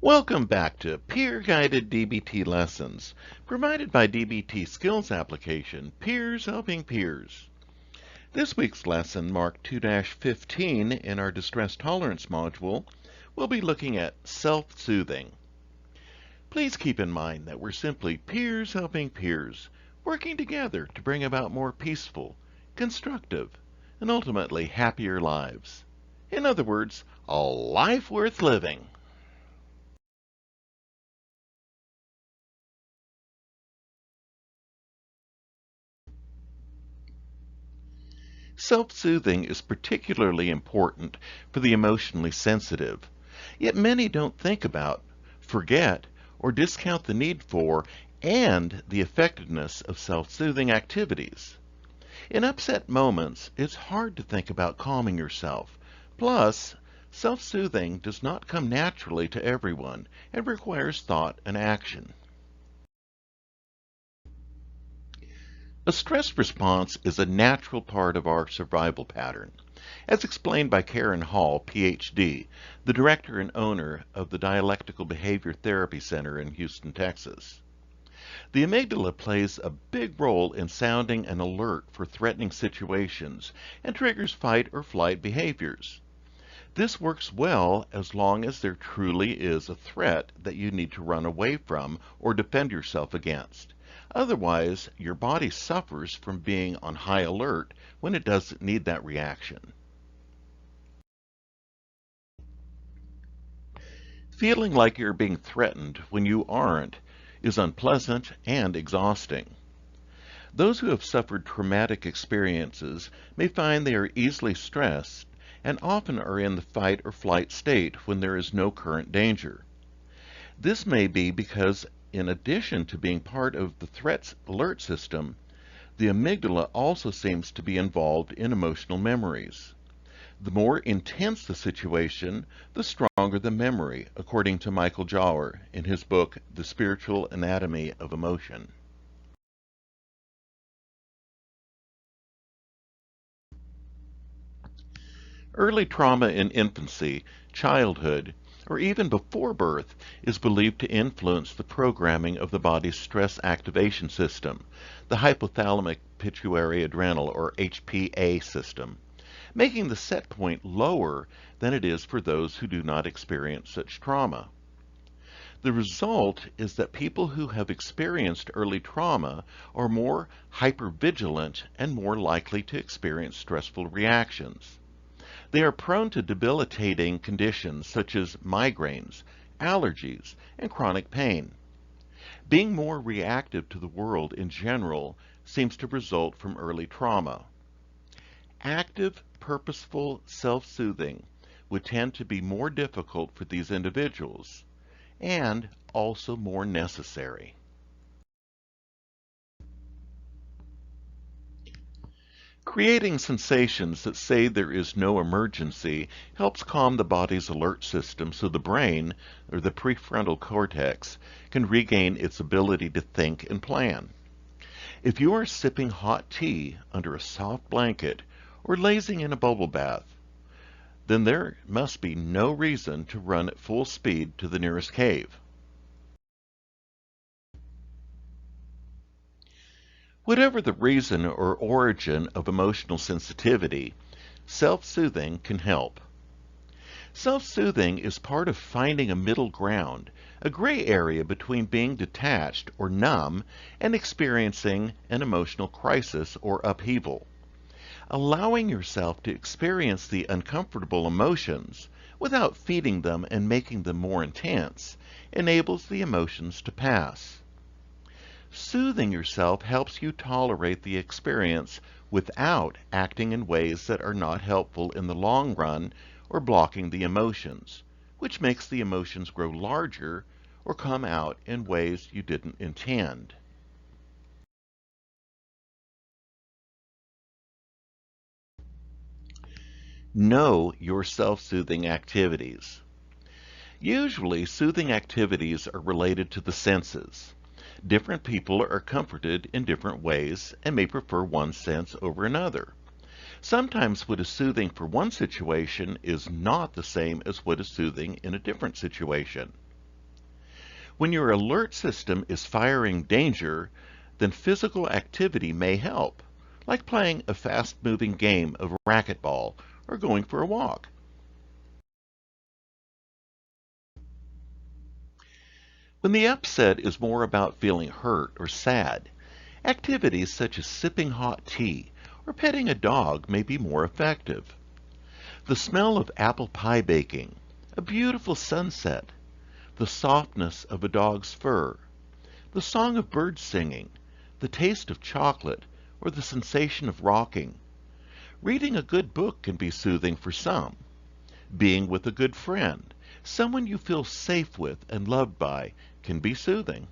Welcome back to Peer-Guided DBT Lessons, provided by DBT Skills Application, Peers Helping Peers. This week's lesson, marked 2-15 in our Distress Tolerance module, will be looking at self-soothing. Please keep in mind that we're simply peers helping peers, working together to bring about more peaceful, constructive, and ultimately happier lives. In other words, a life worth living. Self-soothing is particularly important for the emotionally sensitive, yet many don't think about, forget, or discount the need for and the effectiveness of self-soothing activities. In upset moments, it's hard to think about calming yourself. Plus, self-soothing does not come naturally to everyone and requires thought and action. A stress response is a natural part of our survival pattern, as explained by Karen Hall, Ph.D., the director and owner of the Dialectical Behavior Therapy Center in Houston, Texas. The amygdala plays a big role in sounding an alert for threatening situations and triggers fight or flight behaviors. This works well as long as there truly is a threat that you need to run away from or defend yourself against. Otherwise, your body suffers from being on high alert when it doesn't need that reaction. Feeling like you're being threatened when you aren't is unpleasant and exhausting. Those who have suffered traumatic experiences may find they are easily stressed and often are in the fight or flight state when there is no current danger. This may be because in addition to being part of the threat alert system, the amygdala also seems to be involved in emotional memories. The more intense the situation, the stronger the memory, according to Michael Jawer in his book, The Spiritual Anatomy of Emotion. Early trauma in infancy, childhood, or even before birth is believed to influence the programming of the body's stress activation system, the hypothalamic pituitary adrenal or HPA system, making the set point lower than it is for those who do not experience such trauma. The result is that people who have experienced early trauma are more hypervigilant and more likely to experience stressful reactions. They are prone to debilitating conditions such as migraines, allergies, and chronic pain. Being more reactive to the world in general seems to result from early trauma. Active, purposeful self-soothing would tend to be more difficult for these individuals, and also more necessary. Creating sensations that say there is no emergency helps calm the body's alert system so the brain, or the prefrontal cortex, can regain its ability to think and plan. If you are sipping hot tea under a soft blanket or lazing in a bubble bath, then there must be no reason to run at full speed to the nearest cave. Whatever the reason or origin of emotional sensitivity, self-soothing can help. Self-soothing is part of finding a middle ground, a gray area between being detached or numb and experiencing an emotional crisis or upheaval. Allowing yourself to experience the uncomfortable emotions without feeding them and making them more intense enables the emotions to pass. Soothing yourself helps you tolerate the experience without acting in ways that are not helpful in the long run or blocking the emotions, which makes the emotions grow larger or come out in ways you didn't intend. Know your self-soothing activities. Usually, soothing activities are related to the senses. Different people are comforted in different ways and may prefer one sense over another. Sometimes what is soothing for one situation is not the same as what is soothing in a different situation. When your alert system is firing danger, then physical activity may help, like playing a fast-moving game of racquetball or going for a walk. When the upset is more about feeling hurt or sad, activities such as sipping hot tea or petting a dog may be more effective. The smell of apple pie baking, a beautiful sunset, the softness of a dog's fur, the song of birds singing, the taste of chocolate, or the sensation of rocking. Reading a good book can be soothing for some. Being with a good friend, someone you feel safe with and loved by, can be soothing.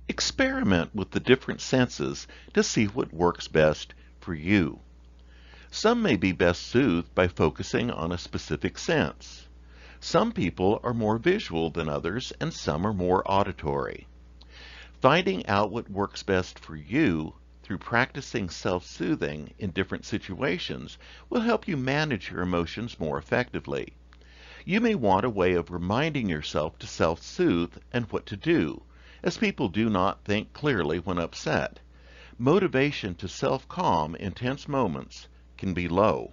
Experiment with the different senses to see what works best for you. Some may be best soothed by focusing on a specific sense. Some people are more visual than others, and some are more auditory. Finding out what works best for you through practicing self-soothing in different situations will help you manage your emotions more effectively. You may want a way of reminding yourself to self-soothe and what to do, as people do not think clearly when upset. Motivation to self-calm in tense moments can be low.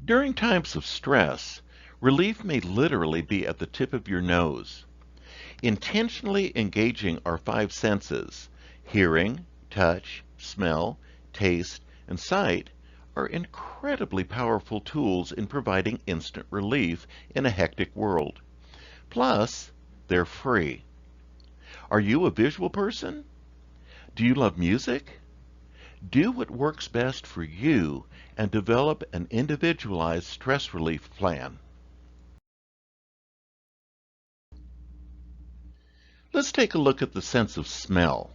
During times of stress, relief may literally be at the tip of your nose. Intentionally engaging our five senses, hearing, touch, smell, taste, and sight, are incredibly powerful tools in providing instant relief in a hectic world. Plus, they're free. Are you a visual person? Do you love music? Do what works best for you and develop an individualized stress relief plan. Let's take a look at the sense of smell.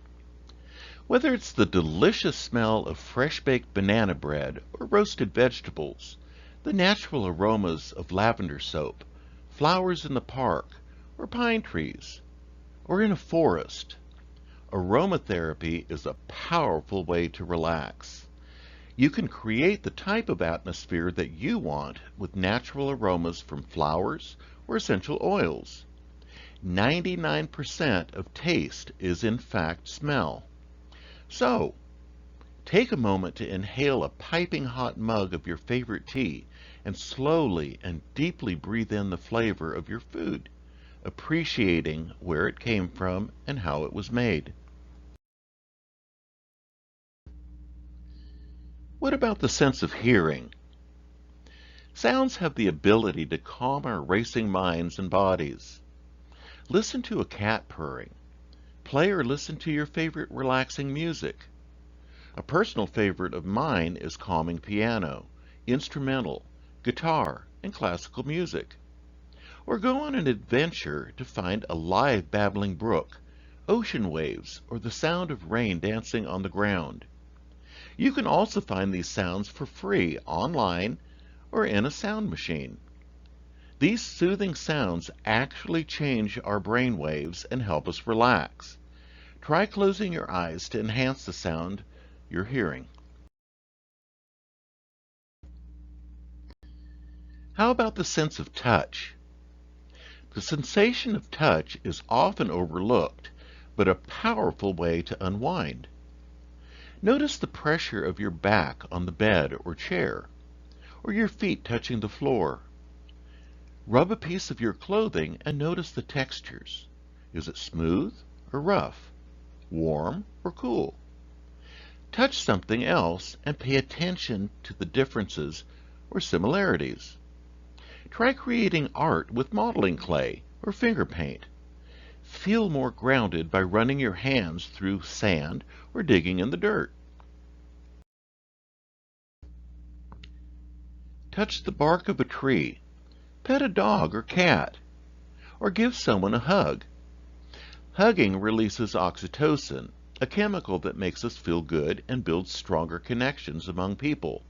Whether it's the delicious smell of fresh baked banana bread or roasted vegetables, the natural aromas of lavender soap, flowers in the park, or pine trees, or in a forest, aromatherapy is a powerful way to relax. You can create the type of atmosphere that you want with natural aromas from flowers or essential oils. 99% of taste is in fact smell. So, take a moment to inhale a piping hot mug of your favorite tea and slowly and deeply breathe in the flavor of your food, appreciating where it came from and how it was made. What about the sense of hearing? Sounds have the ability to calm our racing minds and bodies. Listen to a cat purring. Play or listen to your favorite relaxing music. A personal favorite of mine is calming piano, instrumental, guitar, and classical music. Or go on an adventure to find a live babbling brook, ocean waves, or the sound of rain dancing on the ground. You can also find these sounds for free online or in a sound machine. These soothing sounds actually change our brain waves and help us relax. Try closing your eyes to enhance the sound you're hearing. How about the sense of touch? The sensation of touch is often overlooked, but a powerful way to unwind. Notice the pressure of your back on the bed or chair, or your feet touching the floor. Rub a piece of your clothing and notice the textures. Is it smooth or rough? Warm or cool? Touch something else and pay attention to the differences or similarities. Try creating art with modeling clay or finger paint. Feel more grounded by running your hands through sand or digging in the dirt. Touch the bark of a tree. Pet a dog or cat, or give someone a hug. Hugging releases oxytocin, a chemical that makes us feel good and builds stronger connections among people.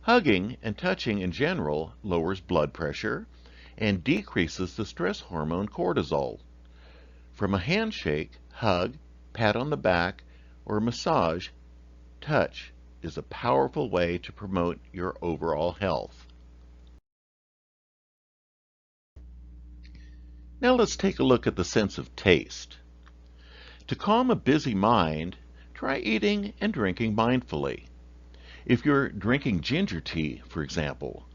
Hugging and touching in general lowers blood pressure and decreases the stress hormone cortisol. From a handshake, hug, pat on the back, or massage, touch is a powerful way to promote your overall health. Now let's take a look at the sense of taste. To calm a busy mind, try eating and drinking mindfully. If you're drinking ginger tea, for example,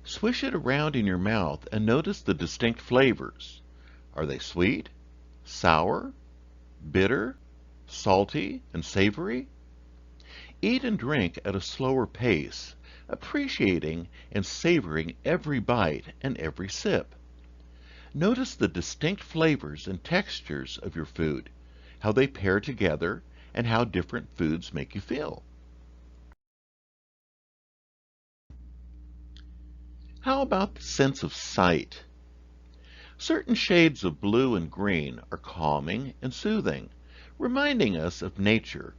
swish it around in your mouth and notice the distinct flavors. Are they sweet, sour, bitter, salty, and savory? Eat and drink at a slower pace, appreciating and savoring every bite and every sip. Notice the distinct flavors and textures of your food, how they pair together, and how different foods make you feel. How about the sense of sight? Certain shades of blue and green are calming and soothing, reminding us of nature.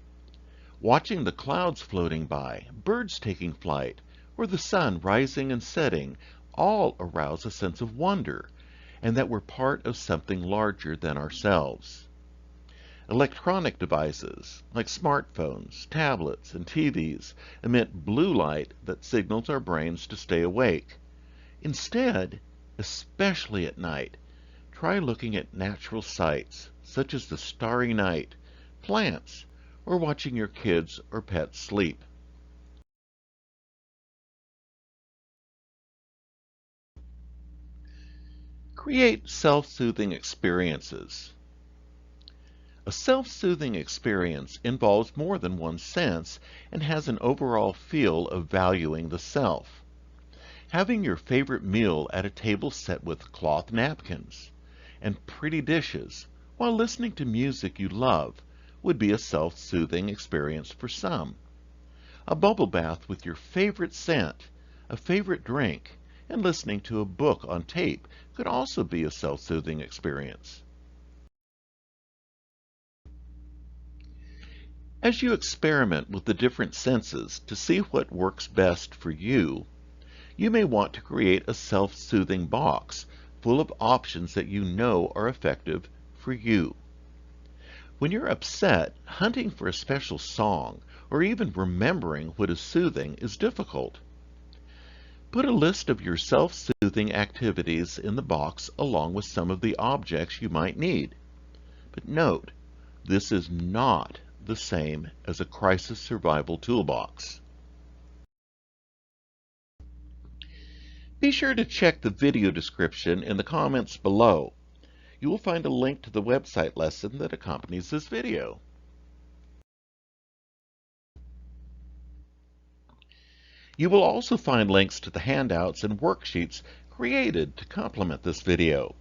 Watching the clouds floating by, birds taking flight, or the sun rising and setting all arouse a sense of wonder, and that we're part of something larger than ourselves. Electronic devices like smartphones, tablets, and TVs emit blue light that signals our brains to stay awake. Instead, especially at night, try looking at natural sights such as the starry night, plants, or watching your kids or pets sleep. Create self-soothing experiences. A self-soothing experience involves more than one sense and has an overall feel of valuing the self. Having your favorite meal at a table set with cloth napkins and pretty dishes while listening to music you love would be a self-soothing experience for some. A bubble bath with your favorite scent, a favorite drink, and listening to a book on tape could also be a self-soothing experience. As you experiment with the different senses to see what works best for you, you may want to create a self-soothing box full of options that you know are effective for you. When you're upset, hunting for a special song or even remembering what is soothing is difficult. Put a list of your self-soothing activities in the box along with some of the objects you might need. But note, this is not the same as a crisis survival toolbox. Be sure to check the video description in the comments below. You will find a link to the website lesson that accompanies this video. You will also find links to the handouts and worksheets created to complement this video.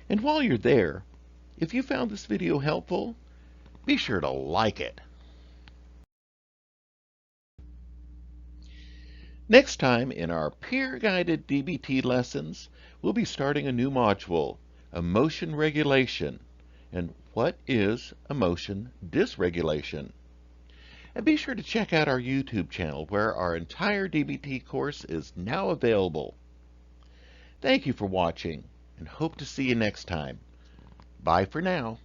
And while you're there, if you found this video helpful, be sure to like it. Next time in our peer-guided DBT lessons, we'll be starting a new module, Emotion Regulation. And what is emotion dysregulation? And be sure to check out our YouTube channel where our entire DBT course is now available. Thank you for watching and hope to see you next time. Bye for now.